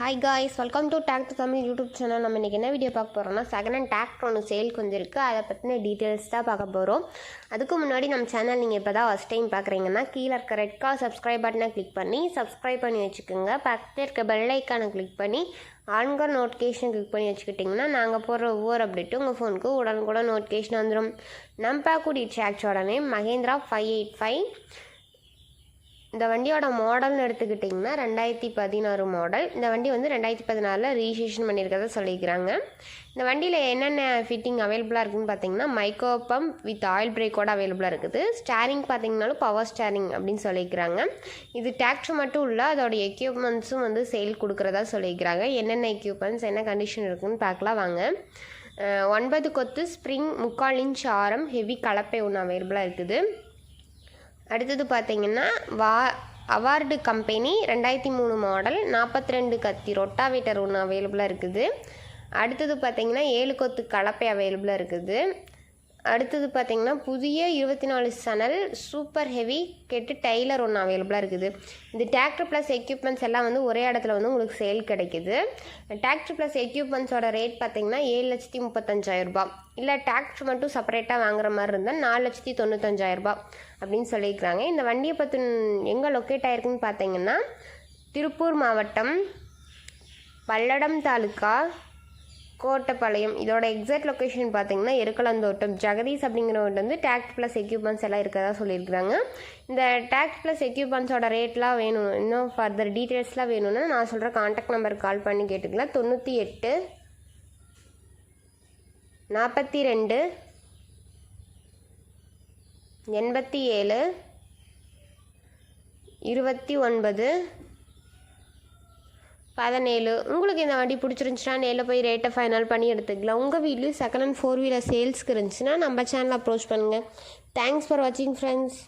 Hi guys, welcome to doctor Tamil YouTube channel. நம்ம இன்றைக்கி என்ன வீடியோ பார்க்க போகிறோம்னா, செகண்ட் ஹேண்ட் டிராக்டர் ஒன்று சேலுக்கு வந்திருக்கு. அதை பற்றின டீட்டெயில்ஸ் தான் பார்க்க போகிறோம். அதுக்கு முன்னாடி நம்ம சேனல் நீங்கள் இப்போ தான் ஃபஸ்ட் டைம் பார்க்குறீங்கன்னா, கீழே இருக்க ரெட் கலர் சப்ஸ்கிரைப் பட்டனை கிளிக் பண்ணி சப்ஸ்கிரைப் பண்ணி வச்சுக்கோங்க. பக்கத்தில் இருக்க பெல் ஐக்கானை கிளிக் பண்ணி ஆன்கர் நோட்டிஃபிகேஷன் கிளிக் பண்ணி வச்சுக்கிட்டிங்கன்னா, நாங்கள் போடுற ஒவ்வொரு அப்டேட்டும் உங்கள் ஃபோனுக்கு உடனுக்குடன் நோட்டிஃபிகேஷன் வந்துடும். நம்ம பார்க்கக்கூடிய டிராக்டரோட நேம் மஹேந்திரா 585. இந்த வண்டியோட மாடல்னு எடுத்துக்கிட்டிங்கன்னா 2016 மாடல். இந்த வண்டி வந்து 2014 ரிஜிஸ்ட்ரேஷன் பண்ணியிருக்கிறத சொல்லிக்கிறாங்க. இந்த வண்டியில் என்னென்ன ஃபிட்டிங் அவைலபிளாக இருக்குதுன்னு பார்த்தீங்கன்னா, மைக்ரோ பம்ப் வித் ஆயில் பிரேக்கோடு அவைலபிளாக இருக்குது. ஸ்டேரிங் பார்த்தீங்கன்னாலும் பவர் ஸ்டேரிங் அப்படின்னு சொல்லிக்கிறாங்க. இது டிராக்டர் மட்டும் இல்லை, அதோடைய எக்யூப்மெண்ட்ஸும் வந்து சேல் கொடுக்குறதா சொல்லிக்கிறாங்க. என்னென்ன எக்யூப்மெண்ட்ஸ் என்ன கண்டிஷன் இருக்குதுன்னு பார்க்கலாம் வாங்க. 9 கொத்து ஸ்ப்ரிங் 3/4 இன்ச் ஆரம் ஹெவி கலப்பை ஒன்று அவைலபிளாக இருக்குது. அடுத்தது பார்த்திங்கன்னா அவார்டு கம்பெனி 2003 மாடல் 42 கத்தி ரொட்டாவேட்டர் ஒன்று அவைலபிளாக இருக்குது. அடுத்தது பார்த்திங்கன்னா 7 கொத்து கலப்பை அவைலபிளாக இருக்குது. அடுத்தது பார்த்திங்கன்னா புதிய 24 சனல் சூப்பர் ஹெவி கெட்டு டெய்லர் ஒன்று அவைலபிளாக இருக்குது. இந்த டிராக்டர் ப்ளஸ் எக்யூப்மெண்ட்ஸ் எல்லாம் வந்து ஒரே இடத்துல வந்து உங்களுக்கு சேல் கிடைக்குது. டிராக்டர் ப்ளஸ் எக்யூப்மெண்ட்ஸோட ரேட் பார்த்திங்கன்னா 7,35,000 இல்லை டிராக்டர் மட்டும் செப்பரேட்டாக வாங்குற மாதிரி இருந்தால் 4,95,000 அப்படின்னு சொல்லியிருக்கிறாங்க. இந்த வண்டியை பற்றி எங்கே லொக்கேட் ஆகிருக்குன்னு பார்த்தீங்கன்னா, திருப்பூர் மாவட்டம் பல்லடம் தாலுக்கா கோட்டப்பாளையம். இதோட எக்ஸாக்ட் லொக்கேஷன் பார்த்தீங்கன்னா எருக்கலந்தோட்டம். ஜெகதீஷ் அப்படிங்கிறவங்க வந்து டிராக்டர் ப்ளஸ் எக்யூப்மெண்ட்ஸ் எல்லாம் இருக்கிறதா சொல்லியிருக்கிறாங்க. இந்த டிராக்டர் ப்ளஸ் எக்யூப்மெண்ட்ஸோட ரேட்லாம் வேணும், இன்னும் ஃபர்தர் டீட்டெயில்ஸ்லாம் வேணும்னா நான் சொல்கிற கான்டாக்ட் நம்பருக்கு கால் பண்ணி கேட்டுக்கலாம். 98 42 87 29 17. உங்களுக்கு இந்த வண்டி பிடிச்சிருந்துச்சுன்னா நேரில் போய் ரேட்டை ஃபைனல் பண்ணி எடுத்துக்கலாம். உங்கள் வீட்லேயும் செகண்ட் ஹேண்ட் 4 வீலர் சேல்ஸ்க்கு இருந்துச்சுன்னா நம்ம சேனலை அப்ரோச் பண்ணுங்கள். தேங்க்ஸ் ஃபார் வாட்சிங் ஃப்ரெண்ட்ஸ்.